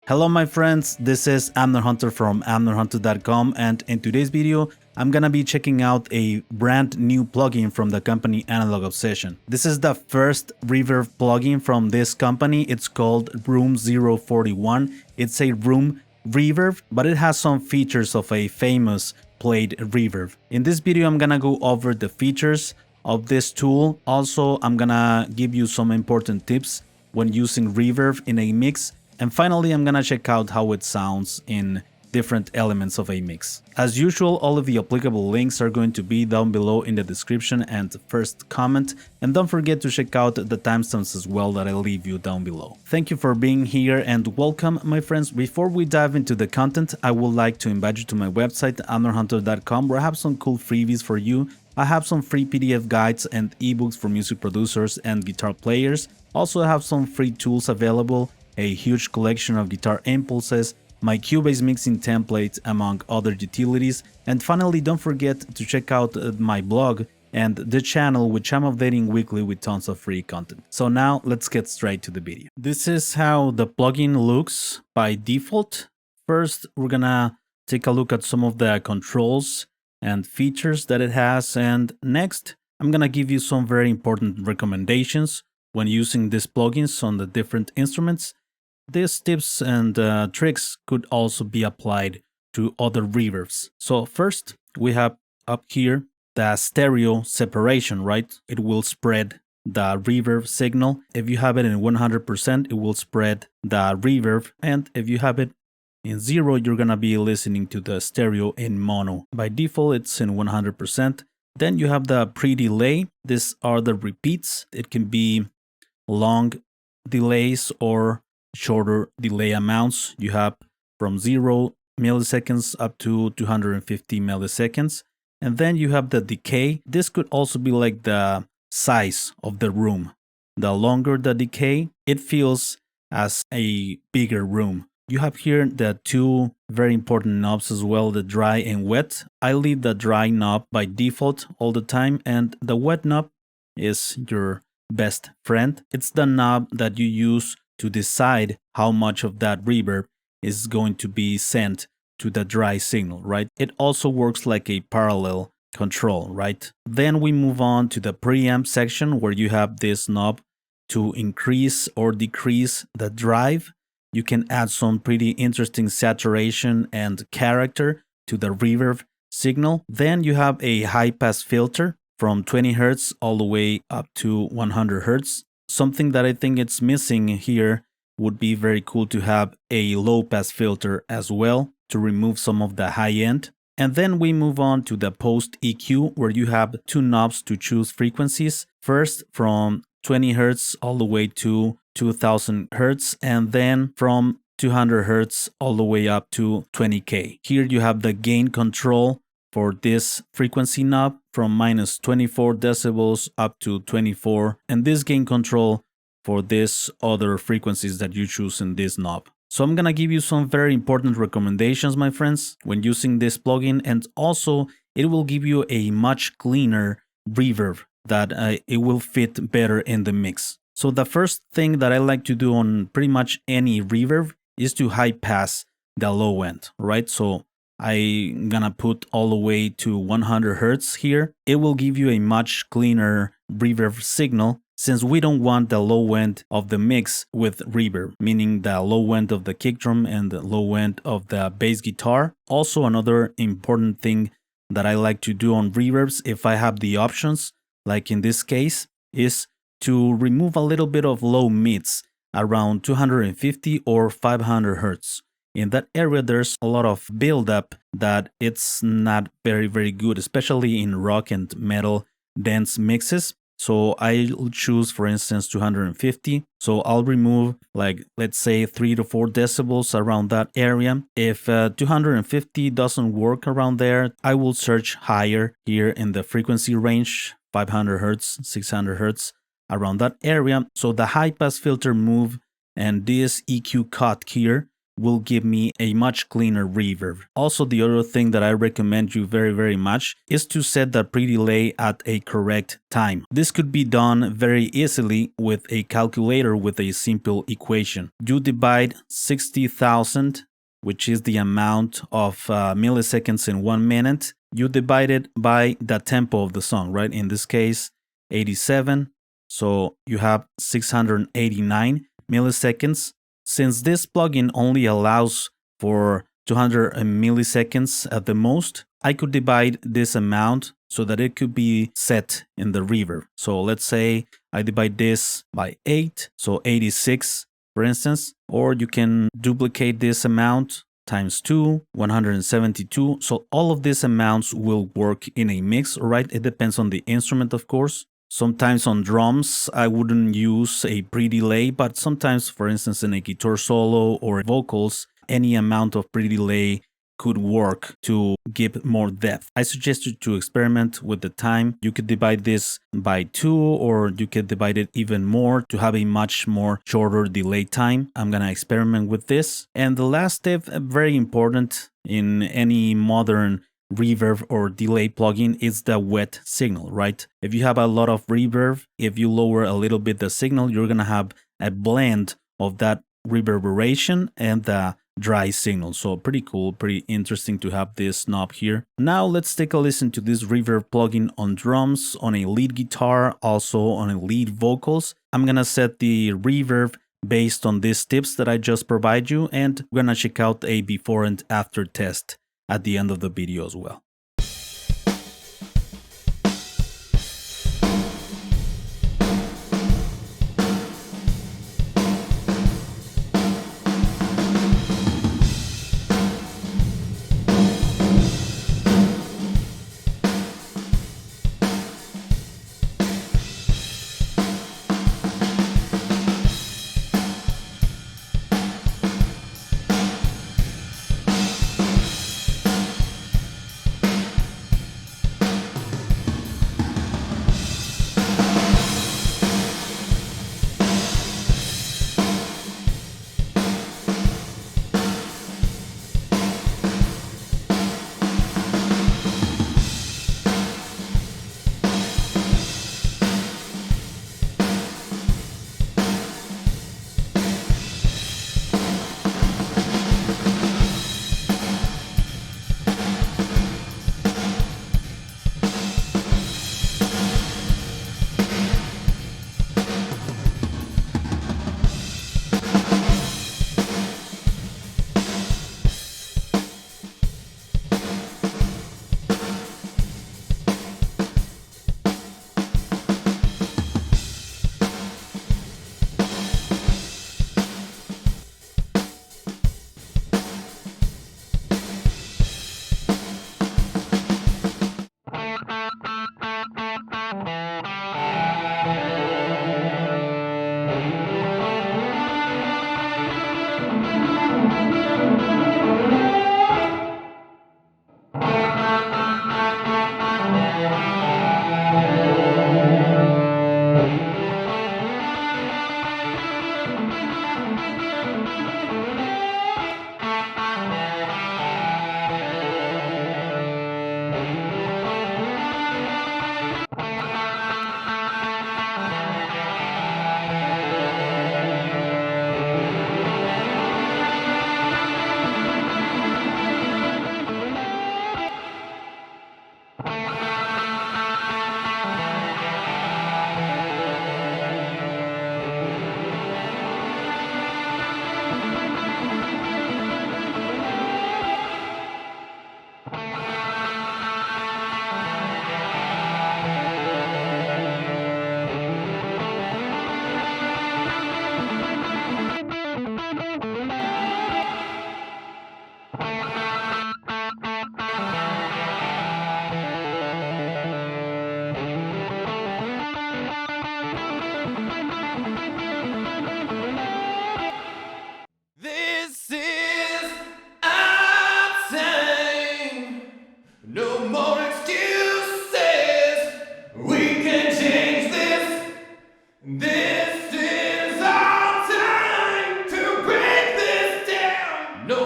Hello my friends, this is Amner Hunter from amnerhunter.com, and in today's video I'm gonna be checking out a brand new plugin from the company Analog Obsession. This is the first reverb plugin from this company. It's called Room 041. It's a room reverb, but it has some features of a famous played reverb. In this video I'm gonna go over the features of this tool. Also, I'm gonna give you some important tips when using reverb in a mix. And finally, I'm gonna check out how it sounds in different elements of a mix. As usual, all of the applicable links are going to be down below in the description and first comment. And don't forget to check out the timestamps as well that I'll leave you down below. Thank you for being here and welcome, my friends. Before we dive into the content, I would like to invite you to my website, amnerhunter.com, where I have some cool freebies for you. I have some free PDF guides and ebooks for music producers and guitar players. Also, I have some free tools available, a huge collection of guitar impulses, my Cubase mixing templates, among other utilities. And finally, don't forget to check out my blog and the channel, which I'm updating weekly with tons of free content. So now let's get straight to the video. This is how the plugin looks by default. First, we're gonna take a look at some of the controls and features that it has, and next I'm gonna give you some very important recommendations when using these plugins on the different instruments. These tips and tricks could also be applied to other reverbs. So first, we have up here the stereo separation, right? It will spread the reverb signal. If you have it in 100%, it will spread the reverb, and if you have it in 0, you're gonna be listening to the stereo in mono. By default, it's in 100%. Then you have the pre-delay. These are the repeats. It can be long delays or shorter delay amounts. You have from 0 milliseconds up to 250 milliseconds. And then you have the decay. This could also be like the size of the room. The longer the decay, it feels as a bigger room. You have here the two very important knobs as well, the dry and wet. I leave the dry knob by default all the time, and the wet knob is your best friend. It's the knob that you use to decide how much of that reverb is going to be sent to the dry signal, right? It also works like a parallel control, right? Then we move on to the preamp section, where you have this knob to increase or decrease the drive. You can add some pretty interesting saturation and character to the reverb signal. Then you have a high pass filter from 20 Hz all the way up to 100 Hz. Something that I think it's missing here would be very cool to have a low pass filter as well to remove some of the high end. And then we move on to the post EQ, where you have two knobs to choose frequencies. First from 20 Hz all the way to 2000 Hz, and then from 200 Hz all the way up to 20K. Here you have the gain control for this frequency knob from minus 24 decibels up to 24, and this gain control for these other frequencies that you choose in this knob. So I'm gonna give you some very important recommendations, my friends, when using this plugin, and also it will give you a much cleaner reverb that it will fit better in the mix. So the first thing that I like to do on pretty much any reverb is to high pass the low end, right? So I'm gonna put all the way to 100 Hz here. It will give you a much cleaner reverb signal, since we don't want the low end of the mix with reverb, meaning the low end of the kick drum and the low end of the bass guitar. Also, another important thing that I like to do on reverbs, if I have the options, like in this case, is to remove a little bit of low mids around 250 or 500 Hz. In that area, there's a lot of buildup that it's not very good, especially in rock and metal dance mixes. So I'll choose, for instance, 250. So I'll remove, like, let's say 3 to 4 decibels around that area. If 250 doesn't work around there, I will search higher here in the frequency range, 500 Hz, 600 Hz, around that area. So the high pass filter move and this EQ cut here will give me a much cleaner reverb. Also, the other thing that I recommend you very much is to set the pre-delay at a correct time. This could be done very easily with a calculator with a simple equation. You divide 60,000, which is the amount of milliseconds in 1 minute. You divide it by the tempo of the song, right? In this case, 87. So you have 689 milliseconds. Since this plugin only allows for 200 milliseconds at the most, I could divide this amount so that it could be set in the reverb. So let's say I divide this by 8, so 86 for instance, or you can duplicate this amount times 2, 172. So all of these amounts will work in a mix, right? It depends on the instrument, of course. Sometimes on drums, I wouldn't use a pre-delay, but sometimes, for instance, in a guitar solo or vocals, any amount of pre-delay could work to give more depth. I suggest you to experiment with the time. You could divide this by 2, or you could divide it even more to have a much more shorter delay time. I'm gonna experiment with this. And the last tip, very important in any modern reverb or delay plugin, is the wet signal, right? If you have a lot of reverb, if you lower a little bit the signal, you're gonna have a blend of that reverberation and the dry signal. So pretty cool, pretty interesting to have this knob here. Now let's take a listen to this reverb plugin on drums, on a lead guitar, also on a lead vocals. I'm gonna set the reverb based on these tips that I just provide you, and we're gonna check out a before and after test at the end of the video as well.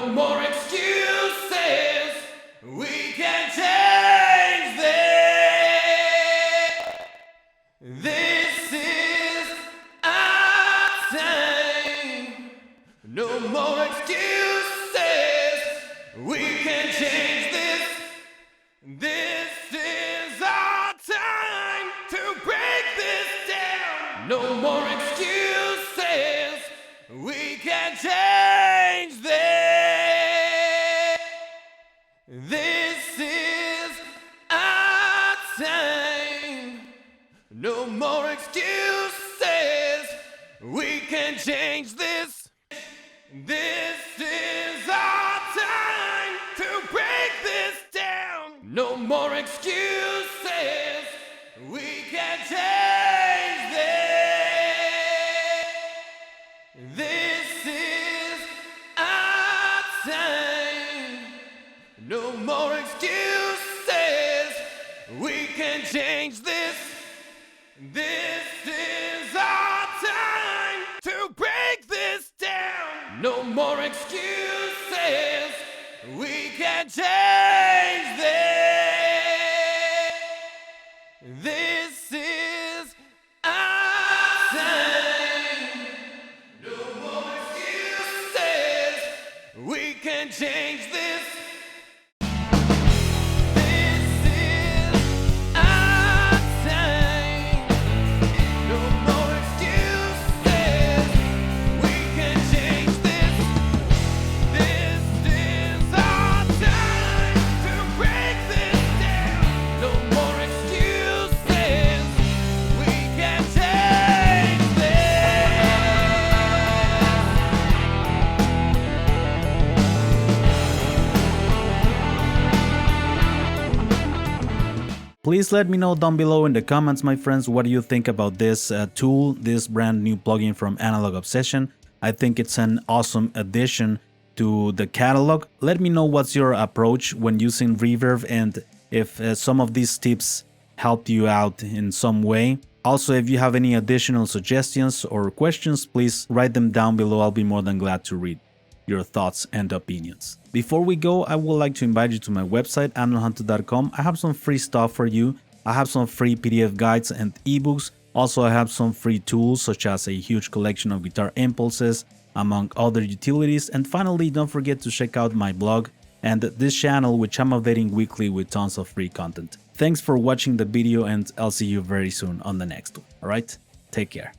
No more excuses. We can change this. This is our time. No more excuses. We can change this. This is our time to break this down. No more excuses. We can change this. This is our time. No more excuses. We can change this. This is our time to break this down. No more excuses. We can change this. This is our time. No more excuses. We can change this. This is our time to break this down. No more excuses. We can change this. This is our time. No more excuses. We can change this. Please let me know down below in the comments, my friends, what do you think about this tool, this brand new plugin from Analog Obsession. I think it's an awesome addition to the catalog. Let me know what's your approach when using Reverb and if some of these tips helped you out in some way. Also, if you have any additional suggestions or questions, please write them down below. I'll be more than glad to read your thoughts and opinions. Before we go, I would like to invite you to my website, amnorhunter.com. I have some free stuff for you. I have some free PDF guides and ebooks. Also, I have some free tools such as a huge collection of guitar impulses, among other utilities. And finally, don't forget to check out my blog and this channel, which I'm updating weekly with tons of free content. Thanks for watching the video, and I'll see you very soon on the next one. Alright, take care.